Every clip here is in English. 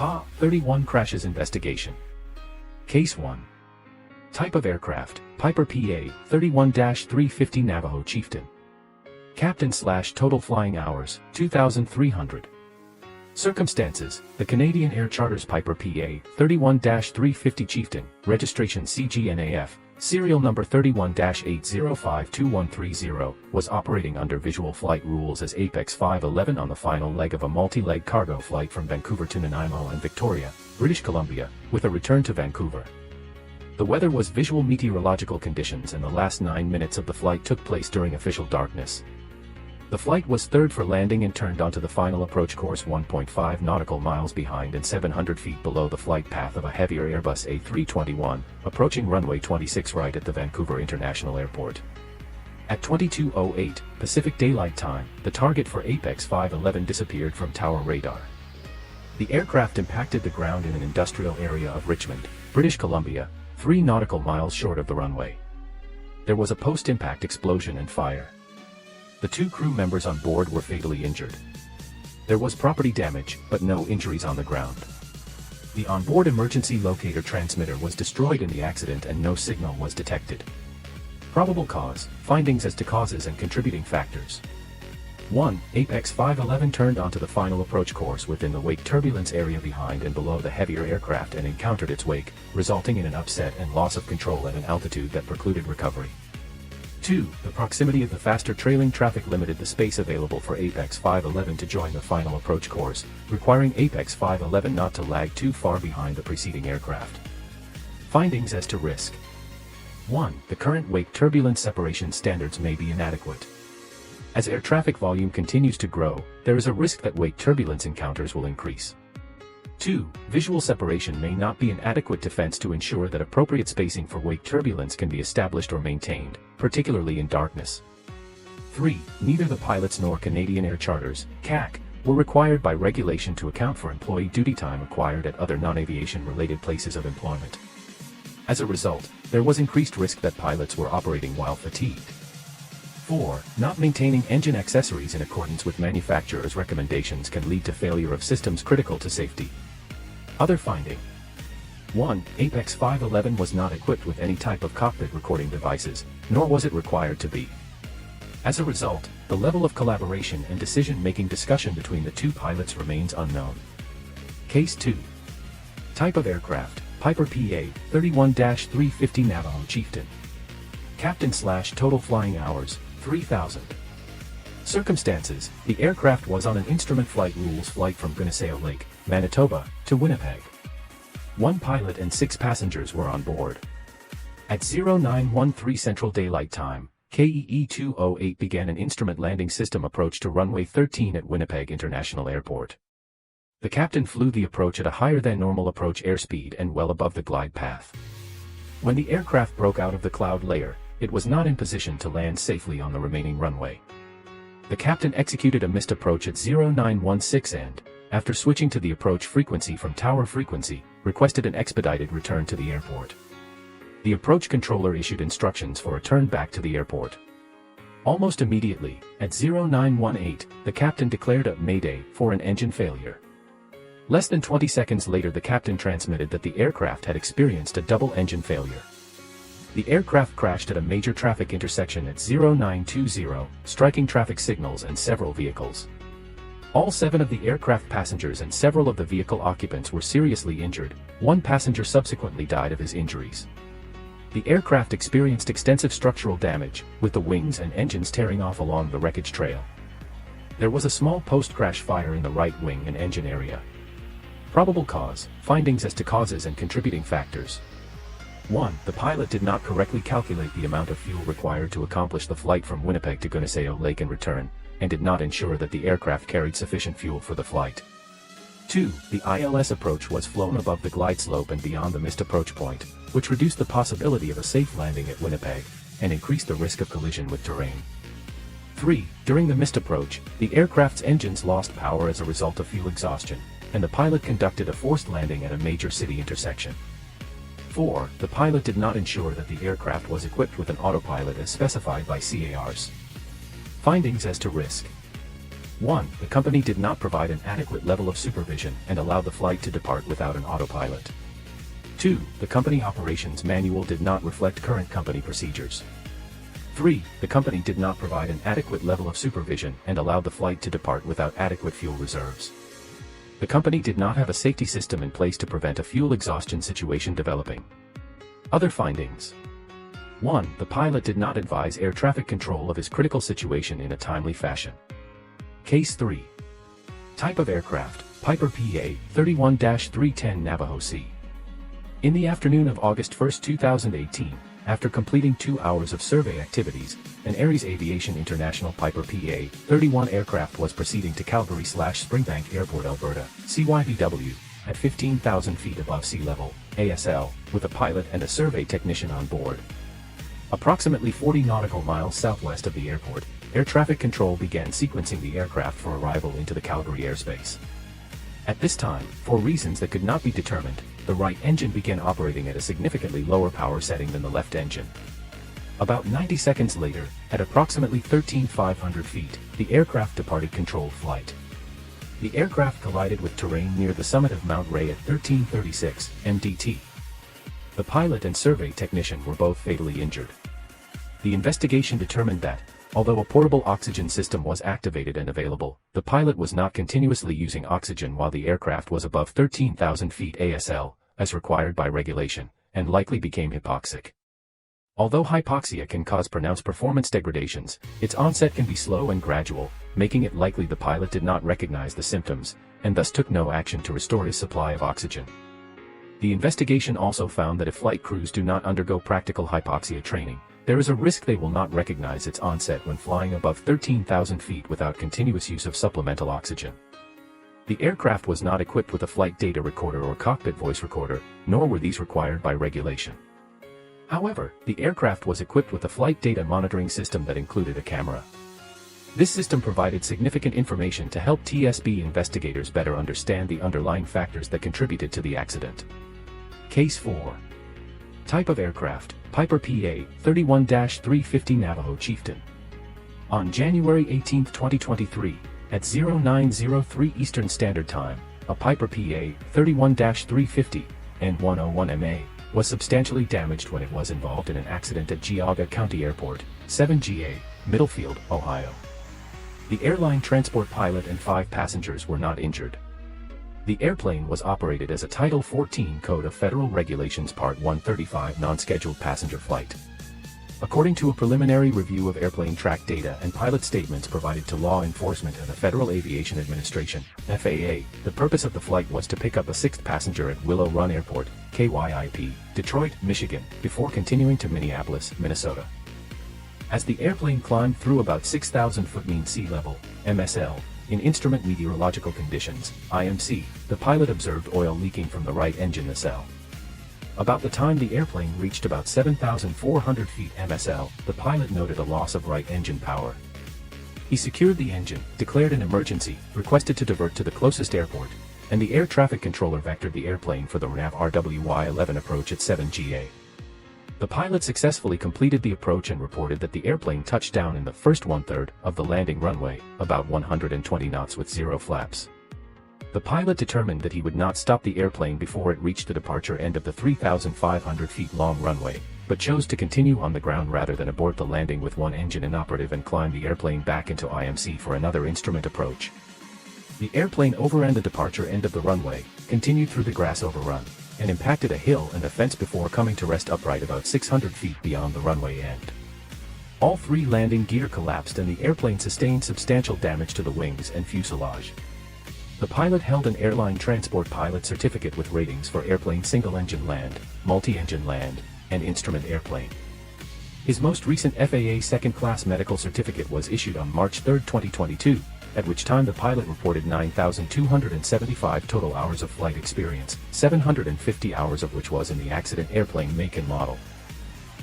PA-31 crashes investigation. Case 1. Type of aircraft, Piper PA-31-350 Navajo Chieftain. Captain/total flying hours, 2,300. Circumstances: the Canadian Air Charters Piper PA-31-350 Chieftain, registration CGNAF, serial number 31-8052130, was operating under visual flight rules as Apex 511 on the final leg of a multi-leg cargo flight from Vancouver to Nanaimo and Victoria, British Columbia, with a return to Vancouver. The weather was visual meteorological conditions and the last 9 minutes of the flight took place during official darkness. The flight was third for landing and turned onto the final approach course 1.5 nautical miles behind and 700 feet below the flight path of a heavier Airbus A321, approaching runway 26 right at the Vancouver International Airport. At 22:08 Pacific Daylight Time, the target for Apex 511 disappeared from tower radar. The aircraft impacted the ground in an industrial area of Richmond, British Columbia, 3 nautical miles short of the runway. There was a post-impact explosion and fire. The 2 crew members on board were fatally injured. There was property damage, but no injuries on the ground. The onboard emergency locator transmitter was destroyed in the accident and no signal was detected. Probable cause, findings as to causes and contributing factors. 1. Apex 511 turned onto the final approach course within the wake turbulence area behind and below the heavier aircraft and encountered its wake, resulting in an upset and loss of control at an altitude that precluded recovery. 2. The proximity of the faster trailing traffic limited the space available for Apex 511 to join the final approach course, requiring Apex 511 not to lag too far behind the preceding aircraft. Findings as to risk. 1. The current wake turbulence separation standards may be inadequate. As air traffic volume continues to grow, there is a risk that wake turbulence encounters will increase. 2. Visual separation may not be an adequate defense to ensure that appropriate spacing for wake turbulence can be established or maintained, particularly in darkness. 3. Neither the pilots nor Canadian Air Charters, CAC, were required by regulation to account for employee duty time acquired at other non-aviation related places of employment. As a result, there was increased risk that pilots were operating while fatigued. 4. Not maintaining engine accessories in accordance with manufacturer's recommendations can lead to failure of systems critical to safety. Other finding. 1. Apex 511 was not equipped with any type of cockpit recording devices, nor was it required to be. As a result, the level of collaboration and decision-making discussion between the 2 pilots remains unknown. Case 2. Type of aircraft, Piper PA-31-350 Navajo Chieftain. Captain/total flying hours, 3,000. Circumstances: the aircraft was on an instrument flight rules flight from Gunnison Lake, Manitoba, to Winnipeg. 1 pilot and 6 passengers were on board. At 0913 Central Daylight Time, KEE 208 began an instrument landing system approach to runway 13 at Winnipeg International Airport. The captain flew the approach at a higher than normal approach airspeed and well above the glide path. When the aircraft broke out of the cloud layer, it was not in position to land safely on the remaining runway. The captain executed a missed approach at 0916 and, after switching to the approach frequency from tower frequency, requested an expedited return to the airport. The approach controller issued instructions for a turn back to the airport. Almost immediately, at 0918, the captain declared a mayday for an engine failure. Less than 20 seconds later, the captain transmitted that the aircraft had experienced a double engine failure. The aircraft crashed at a major traffic intersection at 0920, striking traffic signals and several vehicles. All 7 of the aircraft passengers and several of the vehicle occupants were seriously injured. 1 passenger subsequently died of his injuries. The aircraft experienced extensive structural damage, with the wings and engines tearing off along the wreckage trail. There was a small post-crash fire in the right wing and engine area. Probable cause, findings as to causes and contributing factors. 1. The pilot did not correctly calculate the amount of fuel required to accomplish the flight from Winnipeg to Gunnison Lake and return, and did not ensure that the aircraft carried sufficient fuel for the flight. 2. The ILS approach was flown above the glide slope and beyond the missed approach point, which reduced the possibility of a safe landing at Winnipeg, and increased the risk of collision with terrain. 3. During the missed approach, the aircraft's engines lost power as a result of fuel exhaustion, and the pilot conducted a forced landing at a major city intersection. 4. The pilot did not ensure that the aircraft was equipped with an autopilot as specified by CARs. Findings as to risk. 1. The company did not provide an adequate level of supervision and allowed the flight to depart without an autopilot. 2. The company operations manual did not reflect current company procedures. 3. The company did not provide an adequate level of supervision and allowed the flight to depart without adequate fuel reserves. The company did not have a safety system in place to prevent a fuel exhaustion situation developing. Other findings. 1. The pilot did not advise air traffic control of his critical situation in a timely fashion. Case 3. Type of aircraft, Piper PA-31-310 Navajo C. In the afternoon of August 1, 2018, after completing 2 hours of survey activities, an Aries Aviation International Piper PA-31 aircraft was proceeding to Calgary/Springbank Airport, Alberta, CYVW, at 15,000 feet above sea level, ASL, with a pilot and a survey technician on board. Approximately 40 nautical miles southwest of the airport, air traffic control began sequencing the aircraft for arrival into the Calgary airspace. At this time, for reasons that could not be determined, the right engine began operating at a significantly lower power setting than the left engine. About 90 seconds later, at approximately 13,500 feet, the aircraft departed controlled flight. The aircraft collided with terrain near the summit of Mount Ray at 1336 MDT. The pilot and survey technician were both fatally injured. The investigation determined that, although a portable oxygen system was activated and available, the pilot was not continuously using oxygen while the aircraft was above 13,000 feet ASL, as required by regulation, and likely became hypoxic. Although hypoxia can cause pronounced performance degradations, its onset can be slow and gradual, making it likely the pilot did not recognize the symptoms, and thus took no action to restore his supply of oxygen. The investigation also found that if flight crews do not undergo practical hypoxia training, there is a risk they will not recognize its onset when flying above 13,000 feet without continuous use of supplemental oxygen. The aircraft was not equipped with a flight data recorder or cockpit voice recorder, nor were these required by regulation. However, the aircraft was equipped with a flight data monitoring system that included a camera. This system provided significant information to help TSB investigators better understand the underlying factors that contributed to the accident. Case 4. Type of aircraft, Piper PA-31-350 Navajo Chieftain. On January 18, 2023, at 0903 Eastern Standard Time, a Piper PA-31-350, N101MA, was substantially damaged when it was involved in an accident at Geauga County Airport, 7GA, Middlefield, Ohio. The airline transport pilot and 5 passengers were not injured. The airplane was operated as a Title 14 Code of Federal Regulations Part 135 non-scheduled passenger flight. According to a preliminary review of airplane track data and pilot statements provided to law enforcement and the Federal Aviation Administration, FAA, the purpose of the flight was to pick up a 6th passenger at Willow Run Airport, KYIP, Detroit, Michigan, before continuing to Minneapolis, Minnesota. As the airplane climbed through about 6,000 foot mean sea level, MSL, in instrument meteorological conditions, IMC, the pilot observed oil leaking from the right engine nacelle. About the time the airplane reached about 7,400 feet MSL, the pilot noted a loss of right engine power. He secured the engine, declared an emergency, requested to divert to the closest airport, and the air traffic controller vectored the airplane for the RAV RWY-11 approach at 7GA. The pilot successfully completed the approach and reported that the airplane touched down in the first one-third of the landing runway, about 120 knots with 0 flaps. The pilot determined that he would not stop the airplane before it reached the departure end of the 3,500 feet long runway, but chose to continue on the ground rather than abort the landing with one engine inoperative and climb the airplane back into IMC for another instrument approach. The airplane overran the departure end of the runway, continued through the grass overrun, and impacted a hill and a fence before coming to rest upright about 600 feet beyond the runway end. All 3 landing gear collapsed and the airplane sustained substantial damage to the wings and fuselage. The pilot held an airline transport pilot certificate with ratings for airplane single-engine land, multi-engine land, and instrument airplane. His most recent FAA second-class medical certificate was issued on March 3, 2022, at which time the pilot reported 9,275 total hours of flight experience, 750 hours of which was in the accident airplane make and model.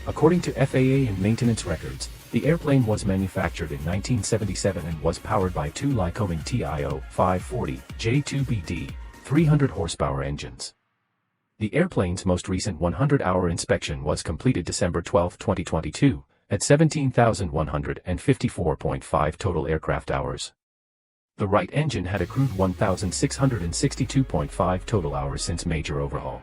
According to FAA and maintenance records, the airplane was manufactured in 1977 and was powered by 2 Lycoming TIO 540 J2BD 300 horsepower engines. The airplane's most recent 100-hour inspection was completed December 12, 2022, at 17,154.5 total aircraft hours. The right engine had accrued 1,662.5 total hours since major overhaul.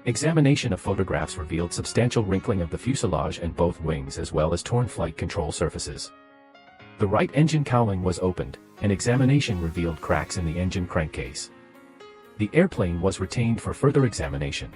Examination of photographs revealed substantial wrinkling of the fuselage and both wings as well as torn flight control surfaces. The right engine cowling was opened, and examination revealed cracks in the engine crankcase. The airplane was retained for further examination.